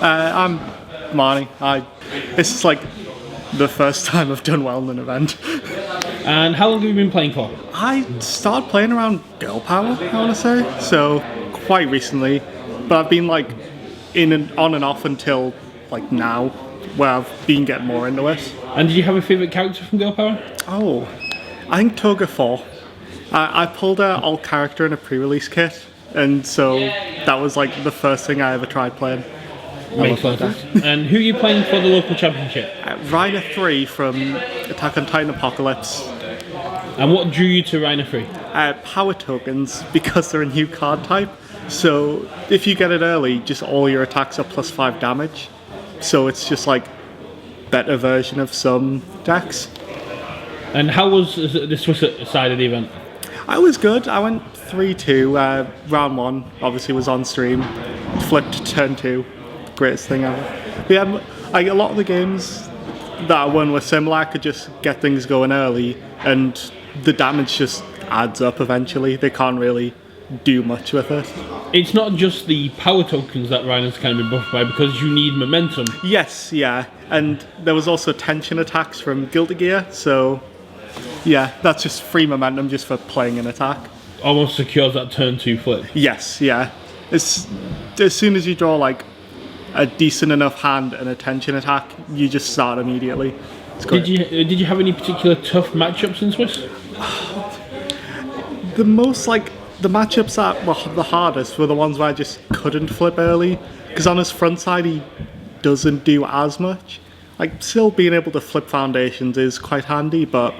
I'm Marnie. This is like the first time I've done well in an event. And how long have you been playing for? I started playing around Girl Power, I want to say, so quite recently. But I've been like on and off until like now, where I've been getting more into it. And did you have a favourite character from Girl Power? Oh, I think Toga 4. I pulled an alt character in a pre-release kit, and so that was like the first thing I ever tried playing. Makes a lot of sense. And who are you playing for the local championship? Rhino 3 from Attack on Titan Apocalypse. And what drew you to Rhino 3? Power tokens, because they're a new card type. So if you get it early, just all your attacks are +5 damage. So it's just like better version of some decks. And how was the Swiss side of the event? I was good. I went 3-2. Round 1 obviously was on stream. Flipped to turn 2. Greatest thing ever. But yeah, like a lot of the games that I won were similar. I could just get things going early, and the damage just adds up eventually. They can't really do much with it. It's not just the power tokens that Rhino's kind of been buffed by, because you need momentum. Yes, yeah. And there was also tension attacks from Guilty Gear, so yeah, that's just free momentum just for playing an attack. Almost secures that turn 2 flip. Yes, yeah. As soon as you draw like a decent enough hand and a tension attack, you just start immediately. Did you have any particular tough matchups in Swiss? The matchups that were the hardest were the ones where I just couldn't flip early, because on his front side he doesn't do as much. Like, still being able to flip foundations is quite handy, but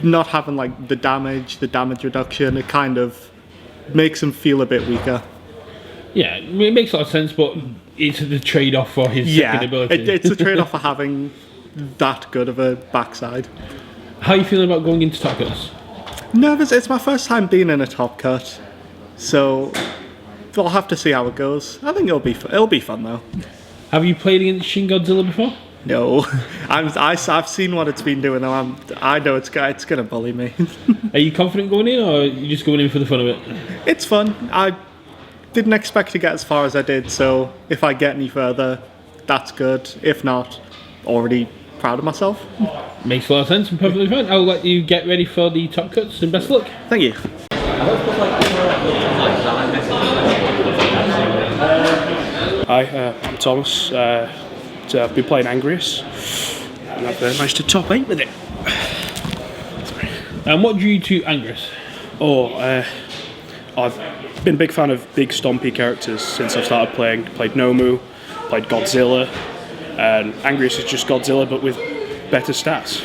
not having like the damage reduction, it kind of makes him feel a bit weaker. Yeah, it makes a lot of sense, but it's the trade-off for his second ability. It's a trade-off for having that good of a backside. How are you feeling about going into top cuts? Nervous. It's my first time being in a top cut, so we'll have to see how it goes. I think it'll be fun though. Have you played against Shin Godzilla before? No, I've seen what it's been doing though. I know it's gonna bully me. Are you confident going in, or are you just going in for the fun of it? It's fun. I didn't expect to get as far as I did, so if I get any further, that's good. If not, already proud of myself. Makes a lot of sense and perfectly fine. I'll let you get ready for the top cuts and best of luck. Thank you. Hi, I'm Thomas. I've been playing Angrius, and I've managed to top 8 with it. And what drew you to Angrius? I've been a big fan of big stompy characters since I've started playing. Played Nomu, played Godzilla, and Angrius is just Godzilla but with better stats.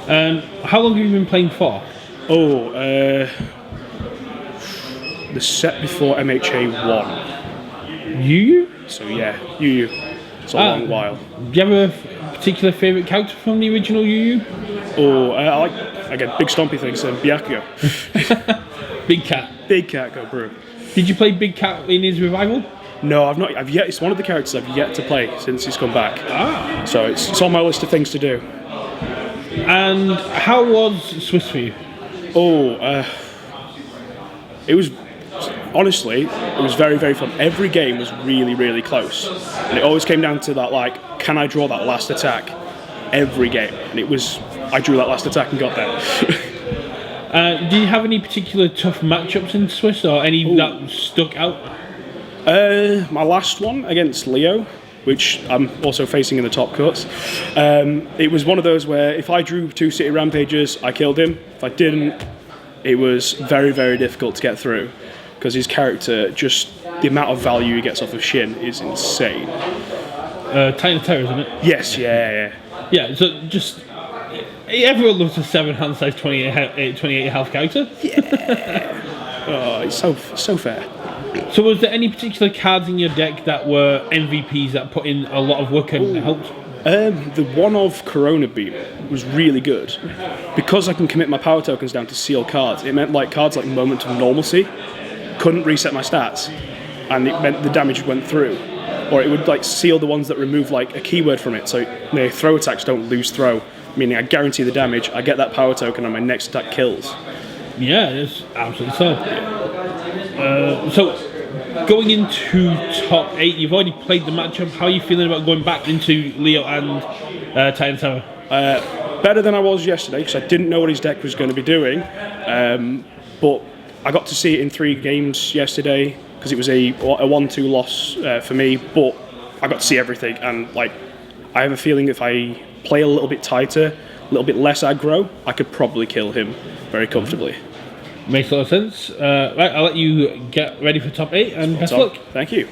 And how long have you been playing for? The set before MHA 1. Yu? So yeah, Yu. It's a long while. Do you have a particular favourite character from the original Yu? I like, again, big stompy things, Byakugo. Big Cat. Big Cat, go brew. Did you play Big Cat in his revival? No, I've not. It's one of the characters I've yet to play since he's come back. So it's on my list of things to do. And how was Swiss for you? It was, honestly, it was very, very fun. Every game was really, really close. And it always came down to that, like, can I draw that last attack? Every game. And I drew that last attack and got there. Do you have any particular tough matchups in Swiss, or any that stuck out? My last one against Leo, which I'm also facing in the top cuts. It was one of those where if I drew 2 City Rampages, I killed him. If I didn't, it was very, very difficult to get through, because his character, just the amount of value he gets off of Shin is insane. Titan of Terror, isn't it? Yes, yeah. Yeah, so just... Everyone loves a 7 hand size 28 health character. Yeah. It's so fair. So was there any particular cards in your deck that were MVPs that put in a lot of work and helped? The one of Corona Beam was really good. Because I can commit my power tokens down to seal cards, it meant like cards like Moment of Normalcy couldn't reset my stats, and it meant the damage went through. Or it would like seal the ones that remove like a keyword from it, so the throw attacks don't lose throw, meaning I guarantee the damage, I get that power token and my next attack kills. Yeah, it's absolutely so. So going into top 8, you've already played the matchup. How are you feeling about going back into Leo and Titan Tower? Better than I was yesterday because I didn't know what his deck was going to be doing. But I got to see it in 3 games yesterday because it was a 1-2 loss for me. But I got to see everything, and like I have a feeling if I play a little bit tighter, a little bit less aggro, I could probably kill him very comfortably. Makes a lot of sense. Right, I'll let you get ready for top 8 and best of luck. Thank you.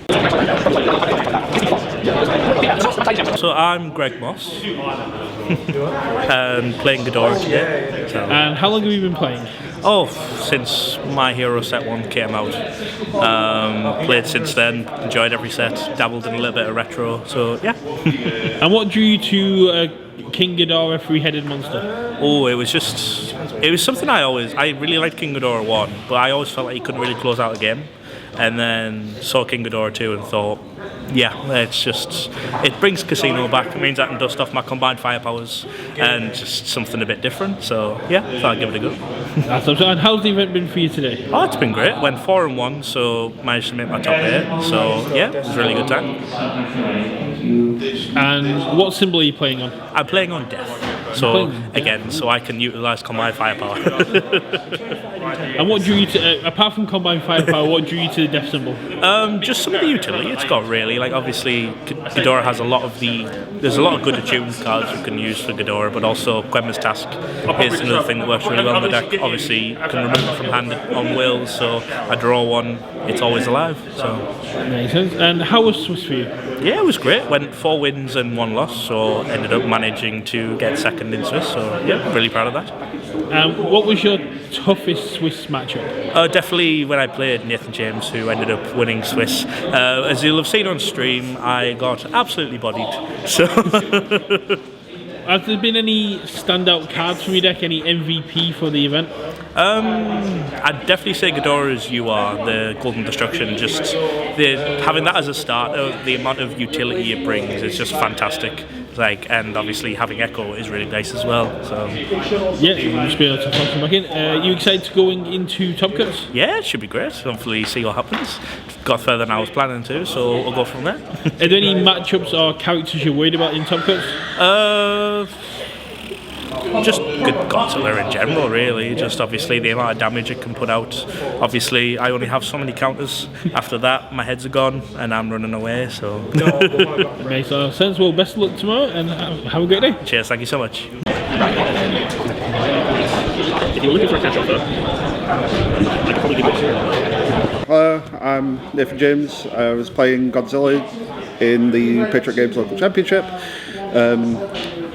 So I'm Greg Moss, and playing Ghidorah today. So. And how long have you been playing? Oh, since My Hero set 1 came out. Played since then, enjoyed every set, dabbled in a little bit of retro, so yeah. And what drew you to King Ghidorah 3-headed monster? Oh, it was something I really liked King Ghidorah 1, but I always felt like he couldn't really close out a game. And then saw King Ghidorah 2 and thought, yeah, it brings Casino back. It means I can dust off my combined firepowers and just something a bit different. So yeah, thought I'd give it a go. That's awesome. And how's the event been for you today? Oh, it's been great. Went 4-1, so managed to make my top 8. So yeah, it was a really good time. And what symbol are you playing on? I'm playing on Death. So again, so I can utilise combined firepower. And what drew you to, apart from combined firepower, what drew you to the Death symbol? Just some of the utility it's got really. Like obviously, Ghidorah has there's a lot of good attuned cards you can use for Ghidorah, but also Quemma's Task is another thing that works really well in the deck. Obviously, you can remove it from hand on will, so I draw 1, it's always alive. So. Makes sense. And how was Swiss for you? Yeah, it was great. Went 4 wins and 1 loss, so ended up managing to get second in Swiss. So yeah, really proud of that. What was your toughest Swiss matchup? Definitely when I played Nathan James, who ended up winning Swiss. As you'll have seen on stream, I got absolutely bodied. So. Has there been any standout cards from your deck? Any MVP for the event? I'd definitely say Ghidorah's the Golden Destruction. Just having that as a starter, the amount of utility it brings is just fantastic. And obviously having Echo is really nice as well. So yeah, you'll just be able to come back in. You excited to going into Top Cuts? Yeah, it should be great. Hopefully, see what happens. Got further than I was planning to, so we'll go from there. Are there any matchups or characters you're worried about in Top Cuts? Just good Godzilla in general, really. Just obviously the amount of damage it can put out. Obviously, I only have so many counters. After that, my heads are gone and I'm running away. So makes a lot of sense. Well, best of luck tomorrow and have a great day. Cheers. Thank you so much. If you're looking for a catch offer, I could probably give it. Hello, I'm Nathan James. I was playing Godzilla in the Patriot Games Local Championship.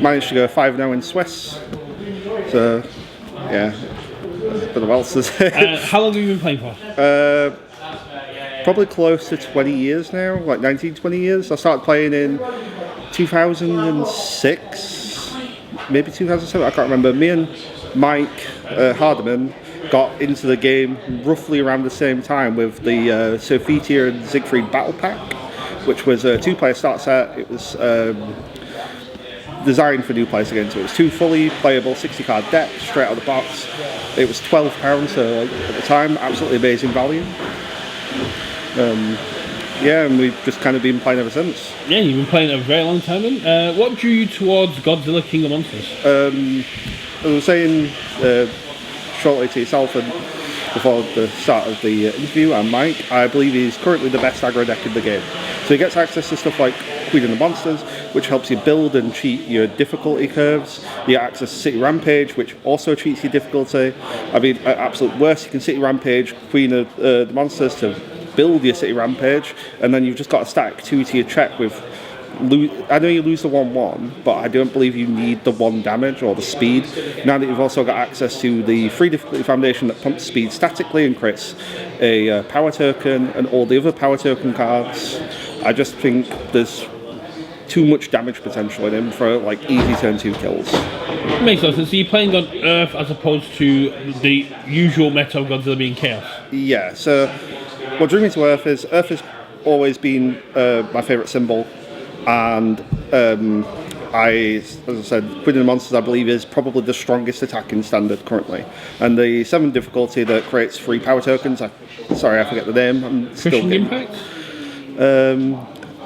Managed to go 5-0 in Swiss. So, yeah, it's been a while since. How long have you been playing for? Probably close to 20 years now, like 19, 20 years. I started playing in 2006, maybe 2007, I can't remember. Me and Mike Hardeman got into the game roughly around the same time with the Sophitia and Siegfried Battle Pack, which was a 2-player start set. It was designed for new players to get into. It was 2 fully playable 60-card decks straight out of the box. It was £12, so at the time, absolutely amazing value. Yeah, and we've just kind of been playing ever since. Yeah, you've been playing a very long time then. What drew you towards Godzilla King of Monsters? I was saying shortly to yourself and before the start of the interview, and Mike, I believe he's currently the best aggro deck in the game. So he gets access to stuff like Queen of the Monsters, which helps you build and cheat your difficulty curves. You get access to City Rampage, which also cheats your difficulty. I mean, at absolute worst, you can City Rampage Queen of the Monsters to build your City Rampage, and then you've just got to stack 2 to your check with... I know you lose the 1/1, but I don't believe you need the 1 damage or the speed. Now that you've also got access to the free difficulty foundation that pumps speed statically and creates a power token and all the other power token cards, I just think there's too much damage potential in him for like easy turn 2 kills. Makes sense. So you're playing on Earth as opposed to the usual meta of Godzilla being Chaos. Yeah. So what drew me to Earth has always been my favourite symbol. And as I said, Queen of the Monsters, I believe, is probably the strongest attack in Standard currently. And the 7 difficulty that creates 3 power tokens, sorry, I forget the name. I'm still Crushing getting, Impact?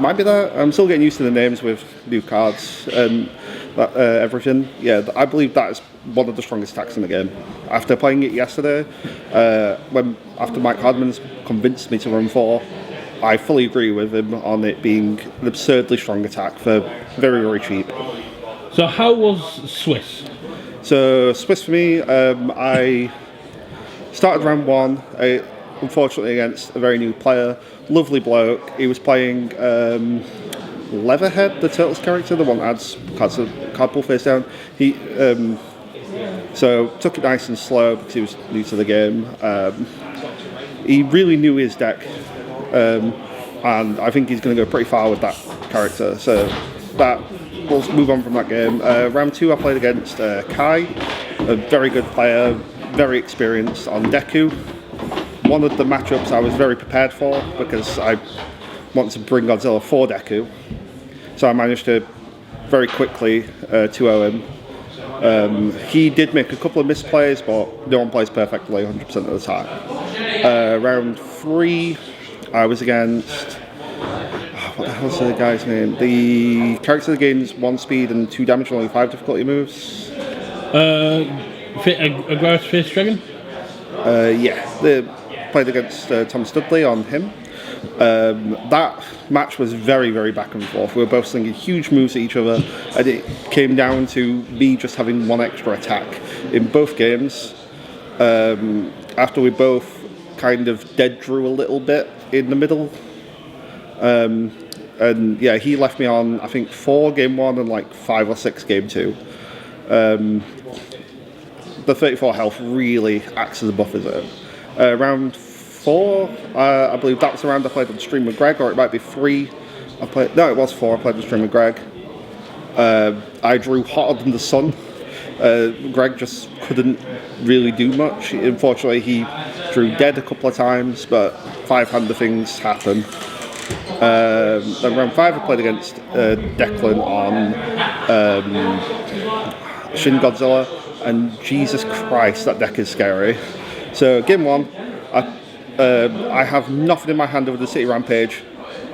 might be that. I'm still getting used to the names with new cards and everything. Yeah, I believe that is one of the strongest attacks in the game. After playing it yesterday, after Mike Hardman's convinced me to run 4, I fully agree with him on it being an absurdly strong attack for very, very cheap. So how was Swiss? So Swiss for me, I started round 1, unfortunately against a very new player, lovely bloke. He was playing Leatherhead, the Turtles character, the one that adds card pull face down. So took it nice and slow because he was new to the game. He really knew his deck. And I think he's going to go pretty far with that character. So we'll move on from that game. Round 2 I played against Kai, a very good player, very experienced on Deku. One of the matchups I was very prepared for because I wanted to bring Godzilla for Deku. So I managed to very quickly 2-0 him. He did make a couple of misplays, but no one plays perfectly 100% of the time. Round 3, I was against... what the hell's the guy's name? The character that gains 1 speed and 2 damage and only 5 difficulty moves. Aggressive Face Dragon? Yeah, they played against Tom Studley on him. That match was very, very back and forth. We were both slinging huge moves at each other, and it came down to me just having 1 extra attack in both games. After we both kind of dead drew a little bit in the middle. And yeah, he left me on, I think, 4 game 1 and like 5 or 6 game 2. The 34 health really acts as a buffer zone. Round 4, I believe that was the round I played on stream with Greg, or it might be 3. It was 4 I played on stream with Greg. I drew hotter than the sun. Greg just couldn't really do much. Unfortunately, he drew dead a couple of times, but 5-hander things happen. Then round 5 I played against Declan on Shin Godzilla, and Jesus Christ, that deck is scary. So game 1, I have nothing in my hand over the City Rampage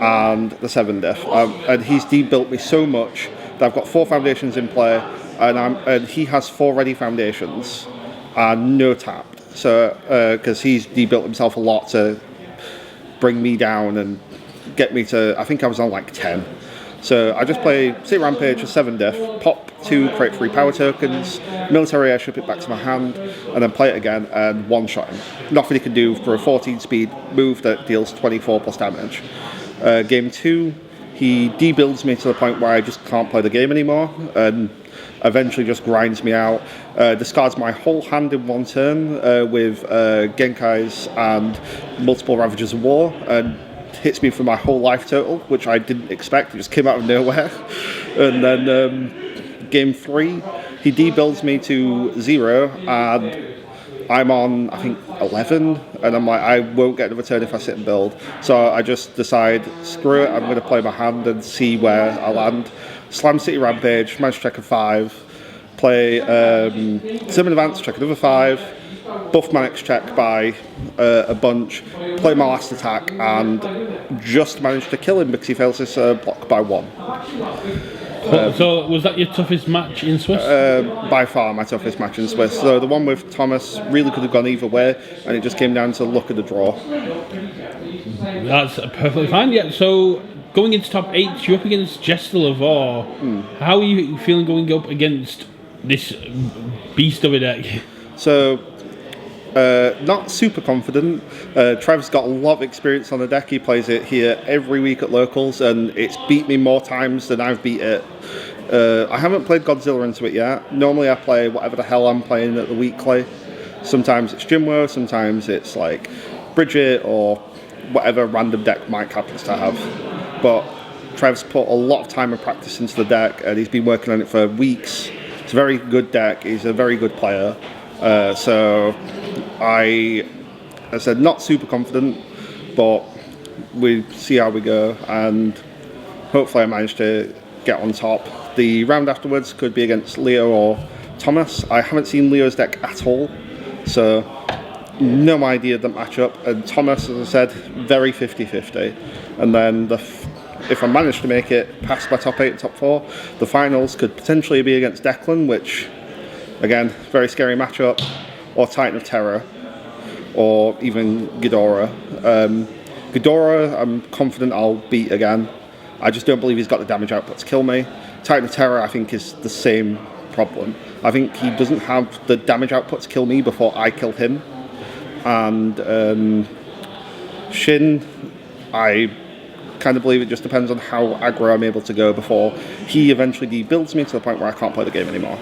and the 7 Def, and he's debuilt me so much that I've got 4 foundations in play, and he has 4 ready foundations and no tapped. So because he's debuilt himself a lot to bring me down and get me to, I think I was on like 10. So I just play City Rampage for 7 Def, pop 2, create 3 power tokens, military airship it back to my hand, and then play it again and one-shot him. Nothing he can do for a 14 speed move that deals 24 plus damage. Game 2, he debuilds me to the point where I just can't play the game anymore, and eventually just grinds me out. Discards my whole hand in 1 turn with Genkais and multiple Ravagers of War, and hits me for my whole life total, which I didn't expect. It just came out of nowhere. And then game 3, he debuilds me to 0, and I'm on, I think, 11, and I'm like, I won't get another turn if I sit and build. So I just decide, screw it, I'm going to play my hand and see where I land. Slam City Rampage, manage to check a 5, play Summon Advance, check another 5, buff my next check by a bunch, play my last attack, and just managed to kill him because he fails his block by 1. So was that your toughest match in Swiss? By far my toughest match in Swiss. So the one with Thomas really could have gone either way, and it just came down to luck of the draw. That's perfectly fine. Yeah. So going into top 8, you're up against Jester Lavore. How are you feeling going up against this beast of a deck? So not super confident. Trev's got a lot of experience on the deck. He plays it here every week at locals, and it's beat me more times than I've beat it. I haven't played Godzilla into it yet. Normally I play whatever the hell I'm playing at the weekly. Sometimes it's Jinwo, sometimes it's like Bridget, or whatever random deck Mike happens to have. But Trev's put a lot of time and practice into the deck, and he's been working on it for weeks. It's a very good deck. He's a very good player. So I said not super confident, but we see how we go, and hopefully I manage to get on top. The round afterwards could be against Leo or Thomas. I haven't seen Leo's deck at all, so no idea of the matchup. And Thomas, as I said, very 50-50. And then if I manage to make it past my top 8, top 4, the finals could potentially be against Declan, which, again, very scary matchup, or Titan of Terror, or even Ghidorah. Ghidorah, I'm confident I'll beat again. I just don't believe he's got the damage output to kill me. Titan of Terror, I think, is the same problem. I think he doesn't have the damage output to kill me before I kill him. And Shin, I kind of believe it just depends on how aggro I'm able to go before he eventually debuilds me to the point where I can't play the game anymore.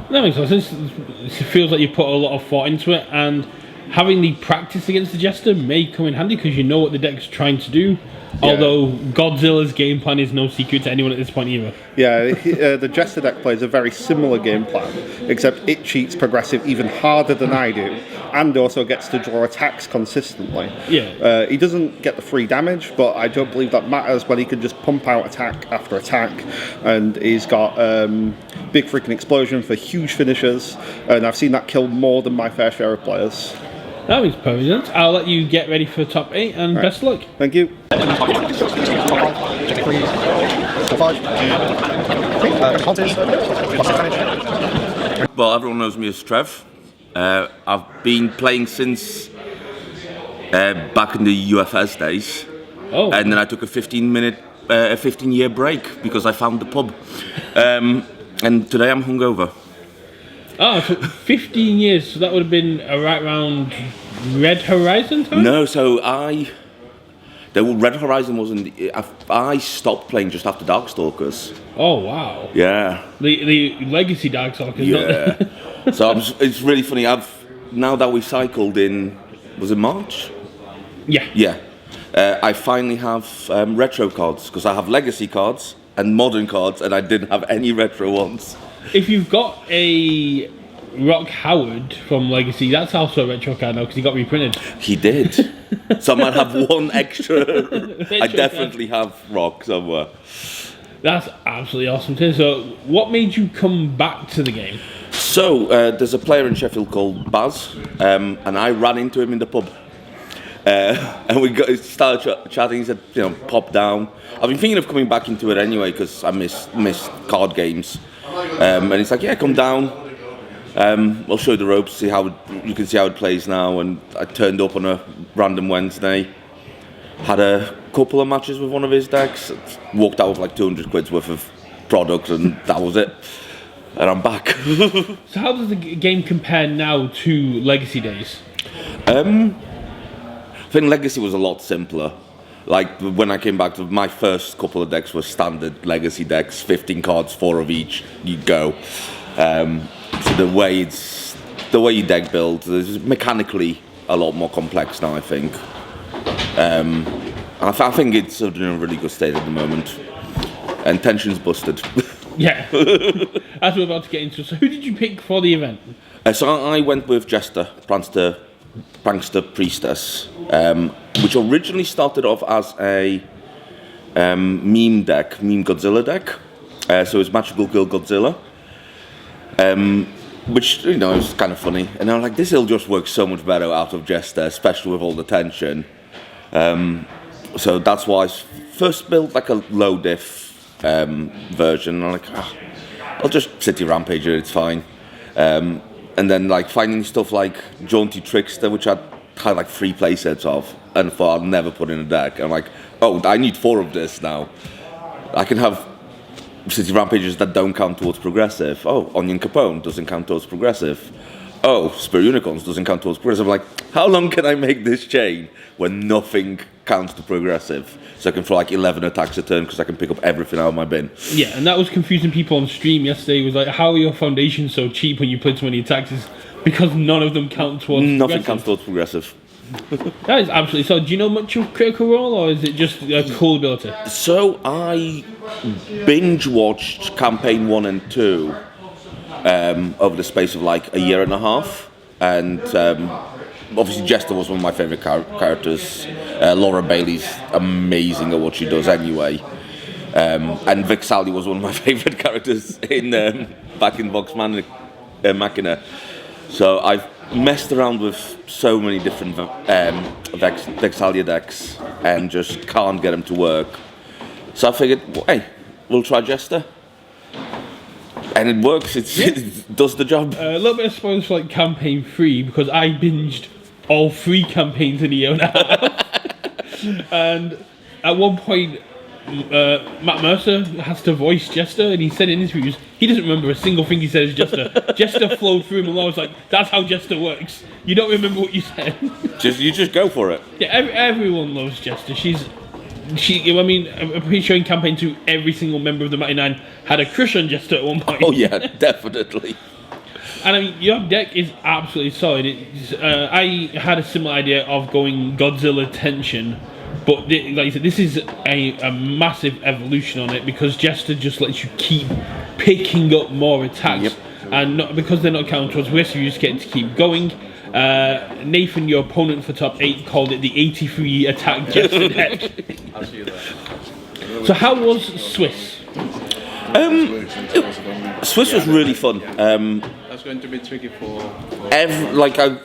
That makes sense. It feels like you put a lot of thought into it, and having the practice against the Jester may come in handy because you know what the deck's trying to do. Yeah. Although Godzilla's game plan is no secret to anyone at this point either. Yeah, the Jester deck plays a very similar game plan, except it cheats progressive even harder than I do, and also gets to draw attacks consistently. Yeah. He doesn't get the free damage, but I don't believe that matters when he can just pump out attack after attack, and he's got big freaking explosion for huge finishes, and I've seen that kill more than my fair share of players. That makes perfect sense. I'll let you get ready for top 8 and best of luck. Thank you. Well, everyone knows me as Trev. I've been playing since back in the UFS days. Oh. And then I took a 15-year break because I found the pub. And today I'm hungover. Oh, so 15 years, so that would have been right around Red Horizon time? No, so the Red Horizon wasn't. I stopped playing just after Darkstalkers. Oh, wow. Yeah. The Legacy Darkstalkers. Yeah. So it's really funny. Now that we cycled in, was it March? Yeah. Yeah. I finally have retro cards because I have Legacy cards and modern cards, and I didn't have any retro ones. If you've got a Rock Howard from Legacy, that's also a retro card now because he got reprinted. He did. So I might have one extra. I definitely have Rock somewhere. That's absolutely awesome too. So what made you come back to the game? So there's a player in Sheffield called Baz, and I ran into him in the pub. And we started chatting. He said, pop down. I've been thinking of coming back into it anyway because I miss card games. And he's like, yeah, come down. I'll show you the ropes, you can see how it plays now. And I turned up on a random Wednesday, had a couple of matches with one of his decks, walked out with like 200 quid's worth of products, and that was it. And I'm back. So how does the game compare now to Legacy days? I think Legacy was a lot simpler. Like when I came back, my first couple of decks were standard Legacy decks, 15 cards, 4 of each. You go. So the way you deck build is mechanically a lot more complex now, I think. I think it's in a really good state at the moment, and tension's busted. Yeah, as we're about to get into. So who did you pick for the event? So I went with Jester, Prankster Priestess, which originally started off as a meme Godzilla deck. So it's Magical Girl Godzilla, which is kind of funny. And I'm like, this will just work so much better out of Jester, especially with all the tension. So that's why I first built like a low diff version. I'm like, I'll just City Rampage it, it's fine. And then like finding stuff like Jaunty Trickster, which I had like 3 playsets of, and thought I'd never put in a deck. I'm like, oh, I need 4 of this now. I can have City Rampages that don't count towards progressive. Oh, Onion Capone doesn't count towards progressive. Oh, Spear Unicorns doesn't count towards progressive. I'm like, how long can I make this chain when nothing counts to progressive? So I can throw like 11 attacks a turn because I can pick up everything out of my bin. Yeah, and that was confusing people on stream yesterday. It was like, how are your foundations so cheap when you put so many attacks? It's because none of them count towards Nothing counts towards progressive. That is absolutely so. Do you know much of Critical Role, or is it just a cool ability? So I binge watched campaign 1 and 2 over the space of like a year and a half, and obviously Jester was one of my favourite characters. Laura Bailey's amazing at what she does anyway. And Vexali was one of my favourite characters in back in Vox Machina. So I've messed around with so many different Vexalia decks and just can't get them to work. So I figured, well, hey, we'll try Jester. And it works, it does the job. A little bit of spoilers for like campaign 3 because I binged all 3 campaigns in a year and a half. And at one point, Matt Mercer has to voice Jester, and he said in interviews he doesn't remember a single thing he said as Jester. Jester flowed through him, and I was like, "That's how Jester works. You don't remember what you said. You just go for it." Yeah, everyone loves Jester. I mean, I'm pretty sure in campaign 2, every single member of the Mighty Nine had a crush on Jester at one point. Oh yeah, definitely. And I mean, your deck is absolutely solid. I had a similar idea of going Godzilla Tension. But like you said, this is a massive evolution on it because Jester just lets you keep picking up more attacks. Yep. And because they're not counted towards risk, you just get to keep going. Nathan, your opponent for top 8, called it the 83 attack Jester deck. So how was Swiss? Swiss was really fun. That's going to be tricky for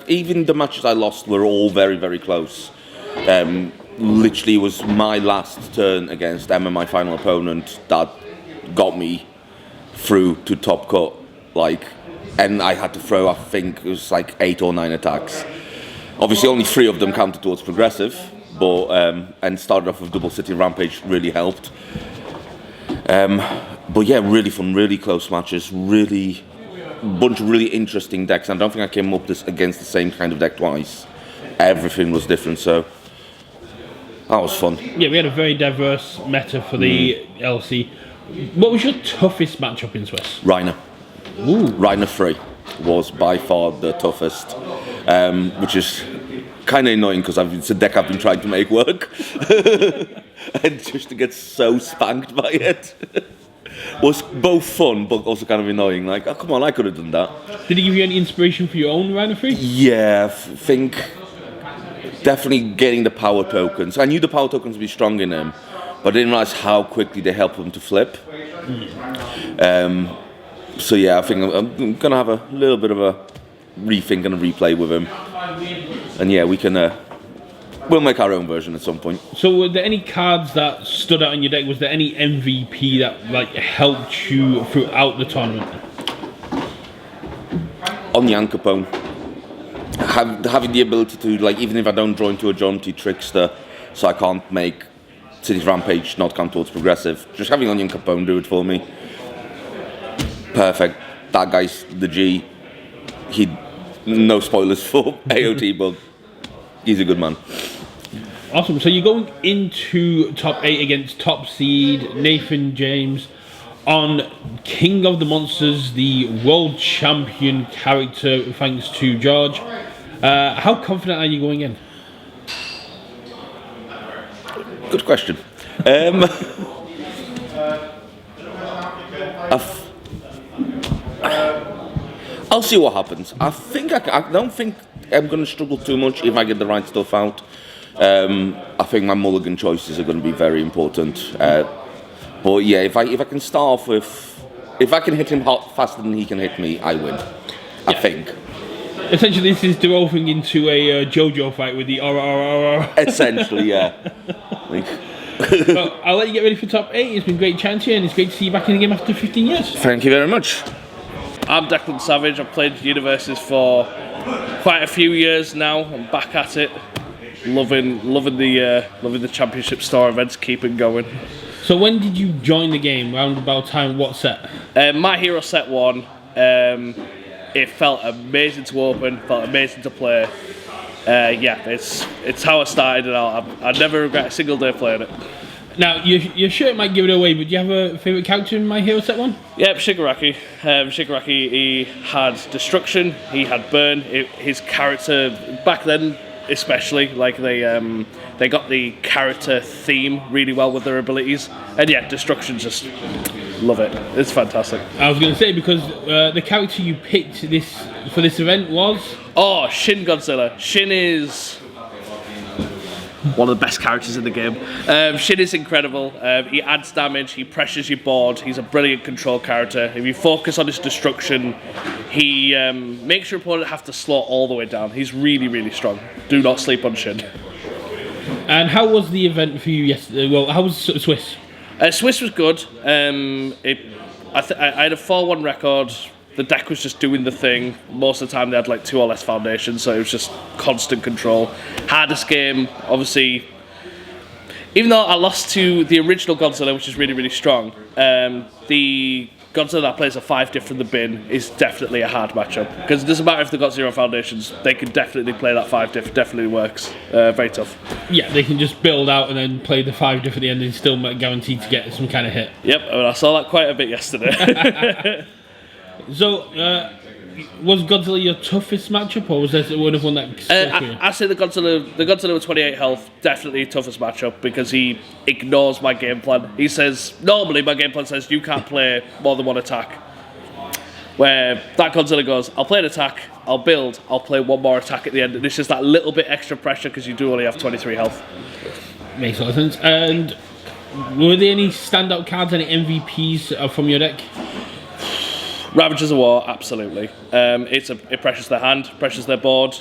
even the matches I lost were all very, very close. Literally was my last turn against Emma, my final opponent, that got me through to top cut. And I had to throw, I think it was like 8 or 9 attacks. Obviously, only 3 of them counted towards progressive, but and started off with double city rampage really helped. But yeah, really fun, really close matches, really bunch of really interesting decks. And I don't think I came up against the same kind of deck twice. Everything was different, so. That was fun. Yeah, we had a very diverse meta for the LC. What was your toughest matchup in Swiss? Reiner. Ooh. Reiner 3 was by far the toughest, which is kind of annoying because it's a deck I've been trying to make work. And just to get so spanked by it was both fun but also kind of annoying. Like, oh, come on, I could have done that. Did it give you any inspiration for your own Reiner 3? Yeah, I think definitely getting the power tokens. I knew the power tokens would be strong in them, but I didn't realize how quickly they help them to flip. So yeah, I think I'm gonna have a little bit of a rethink and a replay with him, and yeah, we'll make our own version at some point. So were there any cards that stood out in your deck? Was there any MVP that helped you throughout the tournament? Onyan Capone. Having the ability to, even if I don't draw into a jaunty trickster, so I can't make City's Rampage not count towards progressive, just having Onyan Capone do it for me. Perfect. That guy's the G. No spoilers for AOT, but he's a good man. Awesome. So you're going into top 8 against top seed Nathan James on King of the Monsters, the world champion character, thanks to George. How confident are you going in? Good question. I'll see what happens. I don't think I'm going to struggle too much if I get the right stuff out. I think my mulligan choices are going to be very important. But yeah, if I can start off with, if I can hit him faster than he can hit me, I win. I think. Essentially, this is devolving into a JoJo fight with the Essentially, yeah. Well, I'll let you get ready for top 8. It's been great chatting to you, and it's great to see you back in the game after 15 years. Thank you very much. I'm Declan Savage. I've played Universus for quite a few years now. I'm back at it. Loving the championship store events. Keep it going. So when did you join the game? Round about time, what set? My Hero set 1. It felt amazing to open. Felt amazing to play. Yeah, it's how I started it out. I never regret a single day playing it. Now, your shirt might give it away, but do you have a favourite character in My Hero set 1? Yep, Shigaraki. Shigaraki, he had Destruction, he had Burn. His character, back then especially, they got the character theme really well with their abilities. And yeah, Destruction, just love it. It's fantastic. I was going to say, because the character you picked for this event was? Oh, Shin Godzilla. Shin is... one of the best characters in the game. Shin is incredible. He adds damage, he pressures your board, he's a brilliant control character. If you focus on his destruction, he makes your opponent have to slow all the way down. He's really, really strong. Do not sleep on Shin. And how was the event for you yesterday? Well, how was Swiss? Swiss was good. I had a 4-1 record. The deck was just doing the thing. Most of the time they had like 2 or less foundations, so it was just constant control. Hardest game, obviously. Even though I lost to the original Godzilla, which is really, really strong, the Godzilla that plays a 5-diff from the bin is definitely a hard matchup. Because it doesn't matter if they've got 0 foundations, they can definitely play that 5-diff. Definitely works. Very tough. Yeah, they can just build out and then play the 5-diff at the end and still guaranteed to get some kind of hit. Yep, I saw that quite a bit yesterday. So, was Godzilla your toughest matchup, or was there one that stuck with you? I say the Godzilla with 28 health, definitely toughest matchup because he ignores my game plan. He says, normally my game plan says you can't play more than 1 attack. Where that Godzilla goes, I'll play an attack, I'll build, I'll play 1 more attack at the end, and it's just that little bit extra pressure because you do only have 23 health. Makes a lot of sense. And were there any standout cards, any MVPs from your deck? Ravagers of War, absolutely. It pressures their hand, pressures their board,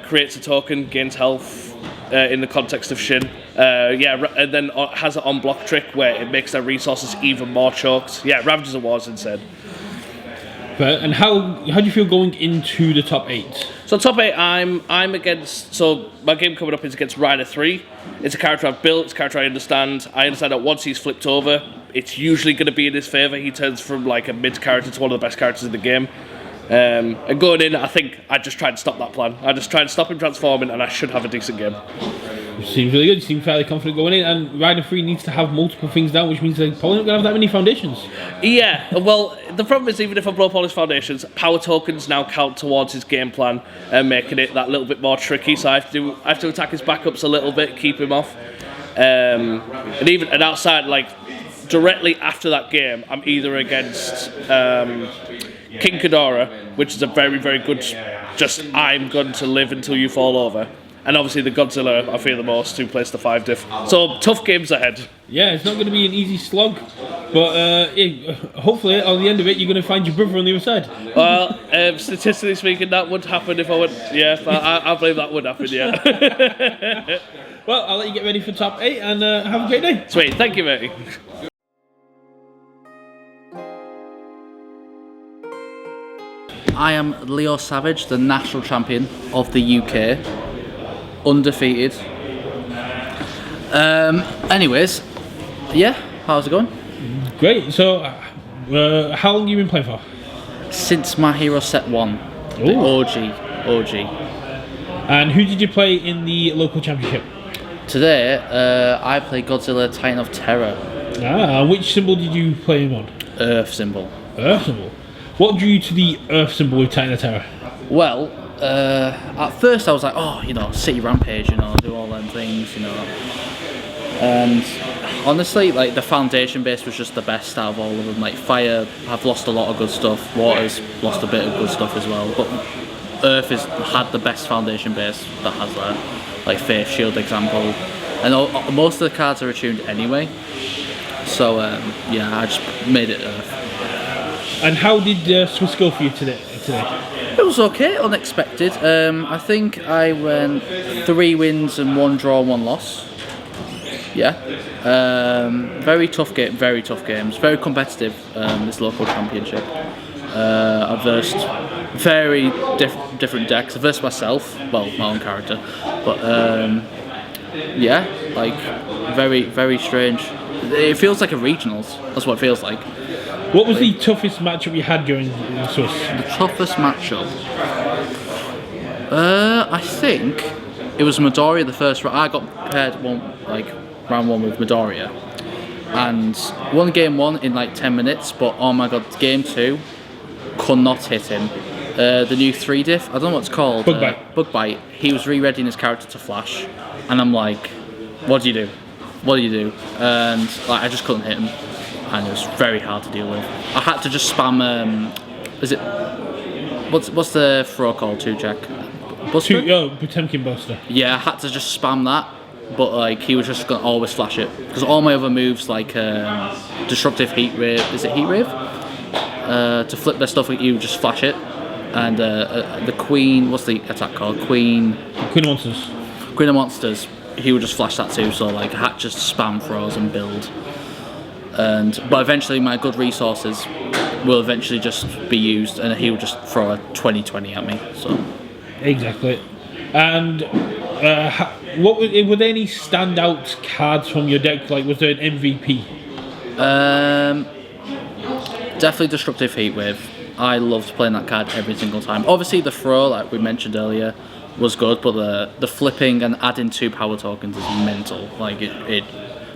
creates a token, gains health in the context of Shin. And then has an on-block trick where it makes their resources even more choked. Yeah, Ravagers of War is insane. And how do you feel going into the top 8? So top 8, I'm against. So my game coming up is against Rider 3. It's a character I've built. It's a character I understand. I understand that once he's flipped over, it's usually going to be in his favour. He turns from like a mid character to one of the best characters in the game. And going in, I think I just tried to stop that plan. I just tried to stop him transforming, and I should have a decent game. Seems really good. You seem fairly confident going in, and Rider 3 needs to have multiple things down, which means they're probably not going to have that many foundations. Yeah, well, the problem is even if I blow up all his foundations, power tokens now count towards his game plan, making it that little bit more tricky. So I have to attack his backups a little bit, keep him off, and outside, like directly after that game, I'm either against King Ghidorah, which is a very, very good, just I'm going to live until you fall over. And obviously the Godzilla I fear the most, who plays the 5-diff. So tough games ahead. Yeah, it's not going to be an easy slog, but hopefully on the end of it you're going to find your brother on the other side. Well, statistically speaking, that would happen if I went. Yeah, I believe that would happen. Yeah. Well, I'll let you get ready for top 8 and have a great day. Sweet, thank you, mate. I am Leo Savage, the national champion of the UK. Undefeated. Anyways, yeah, how's it going? Great. So, how long have you been playing for? Since my Hero Set 1. The OG. And who did you play in the local championship? Today, I play Godzilla Titan of Terror. Which symbol did you play him on? Earth symbol. Earth symbol. What drew you to the Earth symbol with Titan of Terror? Well, at first I was like, City Rampage, do all them things, And honestly, like the foundation base was just the best out of all of them. Like Fire, I've lost a lot of good stuff. Water's lost a bit of good stuff as well. But Earth has had the best foundation base that has that. Like Faith Shield example. And most of the cards are attuned anyway. So I just made it Earth. And how did Swiss go for you today? It was okay, unexpected. I think I went 3 wins and 1 draw, 1 loss. Yeah. Very tough games, very competitive, this local championship. I've versed very different decks. I've versed myself, well, my own character. But very, very strange. It feels like a regionals, that's what it feels like. What was the toughest matchup you had during the Swiss? The toughest matchup? I think it was Midoriya the first round. I got paired round 1 with Midoriya. And won game 1 in 10 minutes, but oh my god, game 2, could not hit him. The new 3-diff, I don't know what it's called. Bug Bite. He was re-readying his character to flash. And I'm like, what do you do? And I just couldn't hit him. And it was very hard to deal with. I had to just spam. What's the throw called? 2-jack. Potemkin Buster. Yeah, I had to just spam that, but like he was just gonna always flash it because all my other moves like destructive heat rave, is it heat rave? To flip their stuff, you would just flash it, and the queen, what's the attack called? Queen Queen of Monsters. Queen of Monsters. He would just flash that too. So like I had to just spam throws and build. But eventually my good resources will eventually just be used, and he will just throw a 20/20 at me. So exactly. And what were there any standout cards from your deck? Like, was there an MVP? Definitely Destructive Heatwave. I loved playing that card every single time. Obviously the throw, like we mentioned earlier, was good, but the flipping and adding 2 power tokens is mental. Like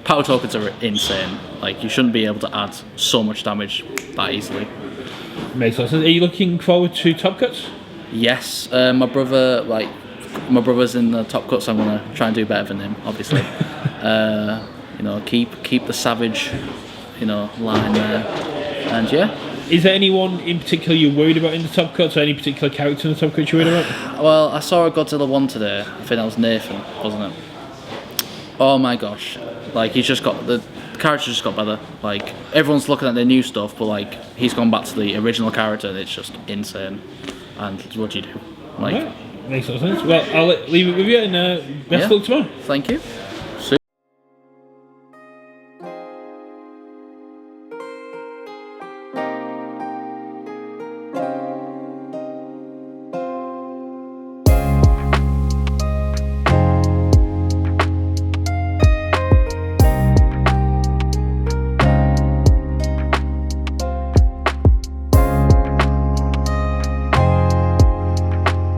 power tokens are insane. Like you shouldn't be able to add so much damage that easily. Makes sense. Are you looking forward to Top Cuts? Yes, my brother's in the Top Cuts. So I'm gonna try and do better than him, obviously. Keep the savage, line there, and yeah. Is there anyone in particular you're worried about in the Top Cuts, or any particular character in the Top Cuts you're worried about? Well, I saw a Godzilla 1 today. I think that was Nathan, wasn't it? Oh my gosh! Like the character just got better. Like everyone's looking at the new stuff, but like he's gone back to the original character, and it's just insane. And what do you do? Like, Makes sense. Well, I'll leave it with you, and best of luck tomorrow. Thank you.